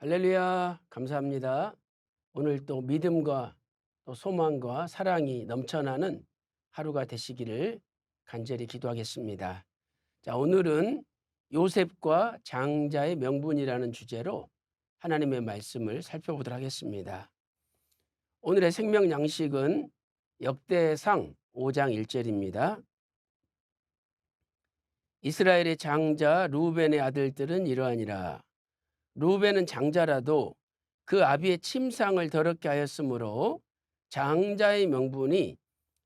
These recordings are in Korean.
할렐루야, 감사합니다. 오늘 또 믿음과 또 소망과 사랑이 넘쳐나는 하루가 되시기를 간절히 기도하겠습니다. 자, 오늘은 요셉과 장자의 명분이라는 주제로 하나님의 말씀을 살펴보도록 하겠습니다. 오늘의 생명 양식은 역대상 5장 1절입니다. 이스라엘의 장자 루벤의 아들들은 이러하니라. 루벤은 장자라도 그 아비의 침상을 더럽게 하였으므로 장자의 명분이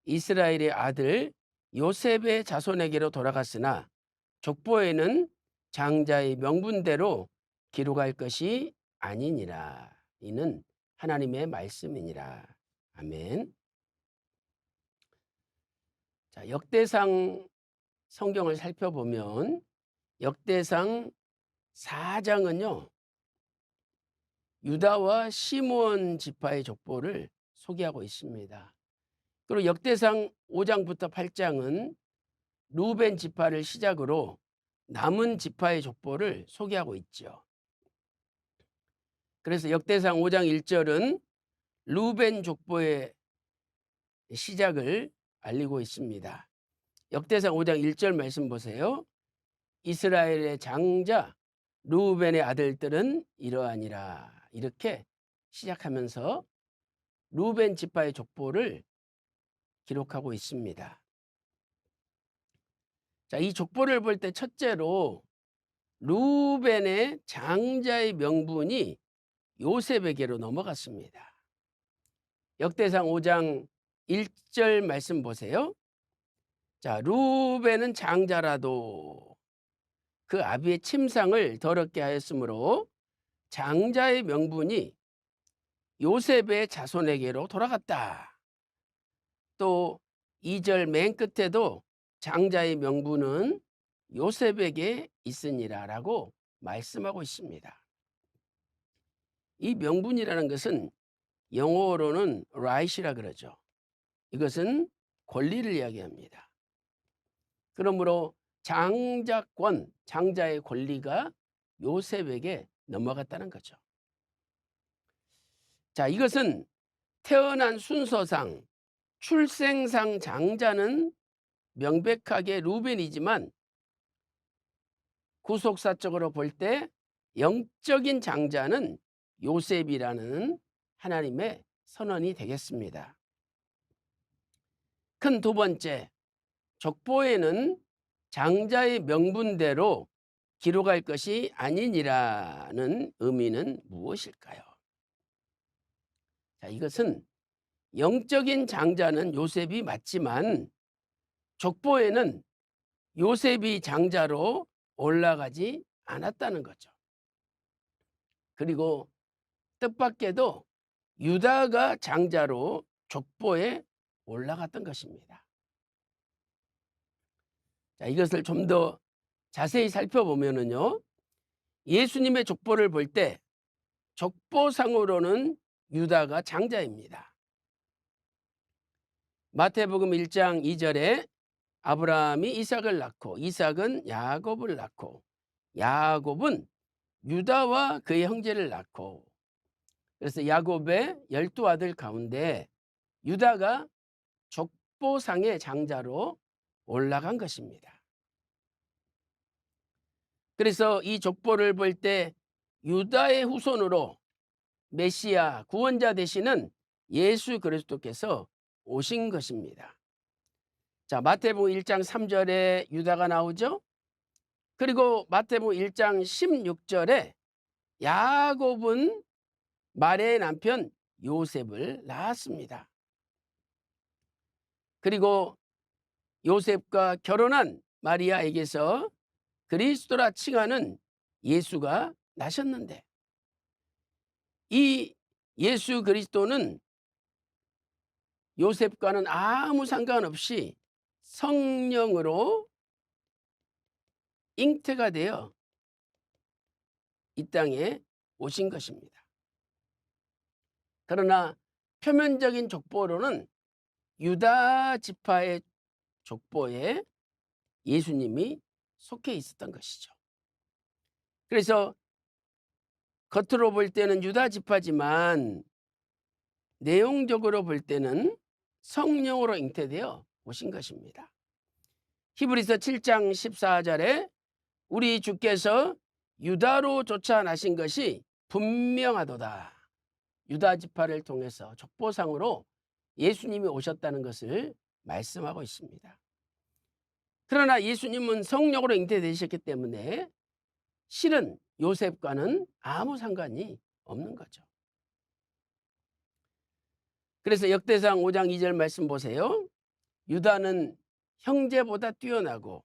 이스라엘의 아들 요셉의 자손에게로 돌아갔으나 족보에는 장자의 명분대로 기록할 것이 아니니라. 이는 하나님의 말씀이니라. 아멘. 자, 역대상 성경을 살펴보면 역대상 4장은요. 유다와 시므온 지파의 족보를 소개하고 있습니다. 그리고 역대상 5장부터 8장은 루벤 지파를 시작으로 남은 지파의 족보를 소개하고 있죠. 그래서 역대상 5장 1절은 루벤 족보의 시작을 알리고 있습니다. 역대상 5장 1절 말씀 보세요. 이스라엘의 장자 루벤의 아들들은 이러하니라. 이렇게 시작하면서 루벤 지파의 족보를 기록하고 있습니다. 자, 이 족보를 볼 때 첫째로 루벤의 장자의 명분이 요셉에게로 넘어갔습니다. 역대상 5장 1절 말씀 보세요. 자, 루벤은 장자라도 그 아비의 침상을 더럽게 하였으므로 장자의 명분이 요셉의 자손에게로 돌아갔다. 또 2절 맨 끝에도 장자의 명분은 요셉에게 있으니라 라고 말씀하고 있습니다. 이 명분이라는 것은 영어로는 right이라 그러죠. 이것은 권리를 이야기합니다. 그러므로 장자권, 장자의 권리가 요셉에게 넘어갔다는 거죠. 자, 이것은 태어난 순서상, 출생상 장자는 명백하게 루벤이지만 구속사적으로 볼 때 영적인 장자는 요셉이라는 하나님의 선언이 되겠습니다. 큰 두 번째, 족보에는 장자의 명분대로 기록할 것이 아니니라는 의미는 무엇일까요? 자, 이것은 영적인 장자는 요셉이 맞지만 족보에는 요셉이 장자로 올라가지 않았다는 거죠. 그리고 뜻밖에도 유다가 장자로 족보에 올라갔던 것입니다. 자, 이것을 좀 더 자세히 살펴보면은요, 예수님의 족보를 볼 때 족보상으로는 유다가 장자입니다. 마태복음 1장 2절에 아브라함이 이삭을 낳고 이삭은 야곱을 낳고 야곱은 유다와 그의 형제를 낳고, 그래서 야곱의 12아들 가운데 유다가 족보상의 장자로 올라간 것입니다. 그래서 이 족보를 볼 때 유다의 후손으로 메시아 구원자 되시는 예수 그리스도께서 오신 것입니다. 자, 마태복음 1장 3절에 유다가 나오죠. 그리고 마태복음 1장 16절에 야곱은 마리아의 남편 요셉을 낳았습니다. 그리고 요셉과 결혼한 마리아에게서 그리스도라 칭하는 예수가 나셨는데, 이 예수 그리스도는 요셉과는 아무 상관없이 성령으로 잉태가 되어 이 땅에 오신 것입니다. 그러나 표면적인 족보로는 유다 지파의 족보에 예수님이 속해 있었던 것이죠. 그래서 겉으로 볼 때는 유다 지파지만 내용적으로 볼 때는 성령으로 잉태되어 오신 것입니다. 히브리서 7장 14절에 우리 주께서 유다로 쫓아나신 것이 분명하도다. 유다 지파를 통해서 족보상으로 예수님이 오셨다는 것을 말씀하고 있습니다. 그러나 예수님은 성령으로 잉태되셨기 때문에 실은 요셉과는 아무 상관이 없는 거죠. 그래서 역대상 5장 2절 말씀 보세요. 유다는 형제보다 뛰어나고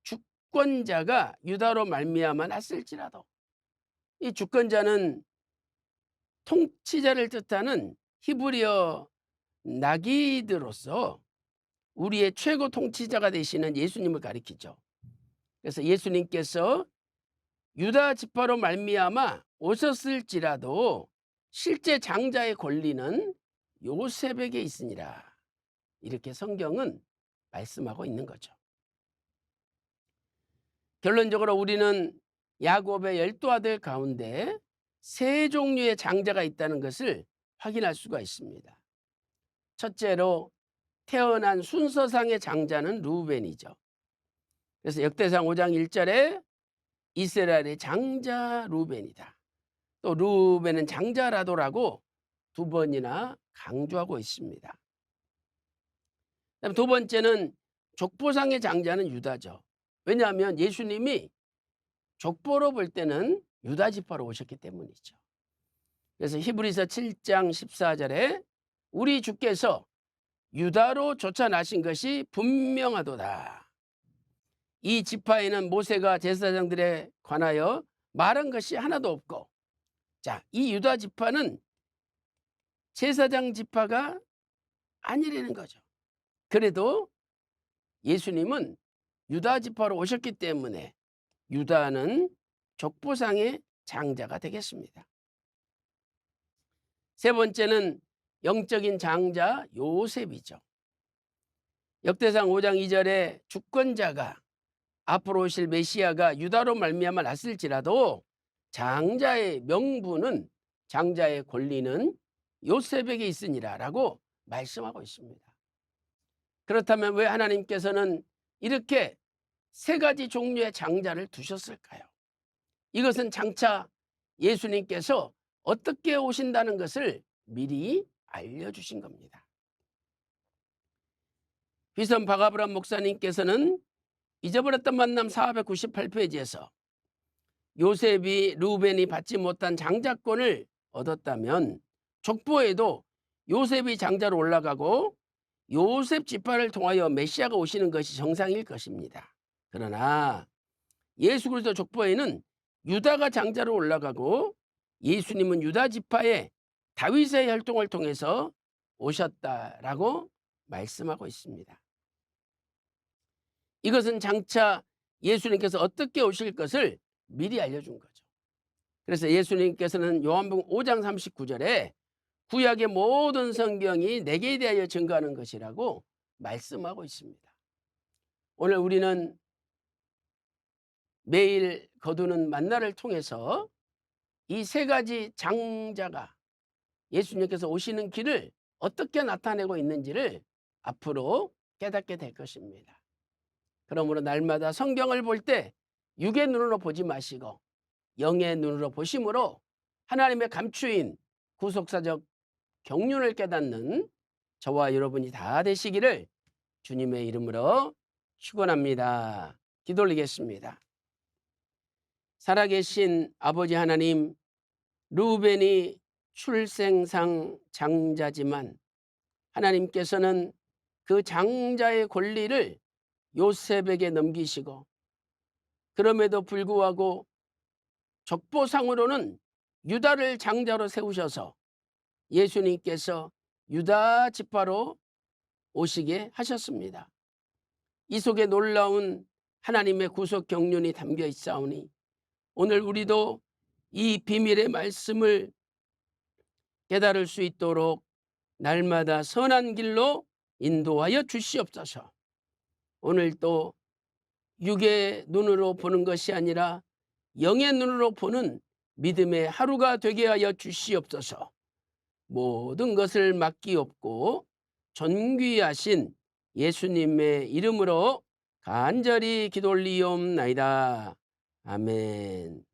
주권자가 유다로 말미암아 났을지라도, 이 주권자는 통치자를 뜻하는 히브리어 나기드로서 우리의 최고 통치자가 되시는 예수님을 가리키죠. 그래서 예수님께서 유다 지파로 말미암아 오셨을지라도 실제 장자의 권리는 요셉에게 있으니라. 이렇게 성경은 말씀하고 있는 거죠. 결론적으로 우리는 야곱의 12아들 가운데 3종류의 장자가 있다는 것을 확인할 수가 있습니다. 첫째로 태어난 순서상의 장자는 루벤이죠. 그래서 역대상 5장 1절에 이스라엘의 장자 루벤이다. 또 루벤은 장자라도라고 2번이나 강조하고 있습니다. 그다음 두 번째는 족보상의 장자는 유다죠. 왜냐하면 예수님이 족보로 볼 때는 유다 지파로 오셨기 때문이죠. 그래서 히브리서 7장 14절에 우리 주께서 유다로 쫓아나신 것이 분명하도다. 이 지파에는 모세가 제사장들에 관하여 말한 것이 하나도 없고, 자, 이 유다 지파는 제사장 지파가 아니라는 거죠. 그래도 예수님은 유다 지파로 오셨기 때문에 유다는 족보상의 장자가 되겠습니다. 세 번째는 영적인 장자 요셉이죠. 역대상 5장 2절에 주권자가 앞으로 오실 메시아가 유다로 말미암아 났을지라도 장자의 명분은, 장자의 권리는 요셉에게 있으니라 라고 말씀하고 있습니다. 그렇다면 왜 하나님께서는 이렇게 3가지 종류의 장자를 두셨을까요? 이것은 장차 예수님께서 어떻게 오신다는 것을 미리 알려주신 겁니다. 비선 박아브람 목사님께서는 잊어버렸던 만남 498페이지에서 요셉이 루벤이 받지 못한 장자권을 얻었다면 족보에도 요셉이 장자로 올라가고 요셉 지파를 통하여 메시아가 오시는 것이 정상일 것입니다. 그러나 예수 그리스도 족보에는 유다가 장자로 올라가고 예수님은 유다 지파의 다윗의 혈통을 통해서 오셨다라고 말씀하고 있습니다. 이것은 장차 예수님께서 어떻게 오실 것을 미리 알려준 거죠. 그래서 예수님께서는 요한복음 5장 39절에 구약의 모든 성경이 내게 대하여 증거하는 것이라고 말씀하고 있습니다. 오늘 우리는 매일 거두는 만나를 통해서 이 3가지 장자가 예수님께서 오시는 길을 어떻게 나타내고 있는지를 앞으로 깨닫게 될 것입니다. 그러므로 날마다 성경을 볼 때 육의 눈으로 보지 마시고 영의 눈으로 보심으로 하나님의 감추인 구속사적 경륜을 깨닫는 저와 여러분이 다 되시기를 주님의 이름으로 축원합니다. 기도 올리겠습니다. 살아계신 아버지 하나님, 루벤이 출생상 장자지만 하나님께서는 그 장자의 권리를 요셉에게 넘기시고, 그럼에도 불구하고 족보상으로는 유다를 장자로 세우셔서 예수님께서 유다 지파로 오시게 하셨습니다. 이 속에 놀라운 하나님의 구속 경륜이 담겨 있사오니 오늘 우리도 이 비밀의 말씀을 깨달을 수 있도록 날마다 선한 길로 인도하여 주시옵소서. 오늘 또 육의 눈으로 보는 것이 아니라 영의 눈으로 보는 믿음의 하루가 되게 하여 주시옵소서. 모든 것을 맡기옵고 존귀하신 예수님의 이름으로 간절히 기도 올리옵나이다. 아멘.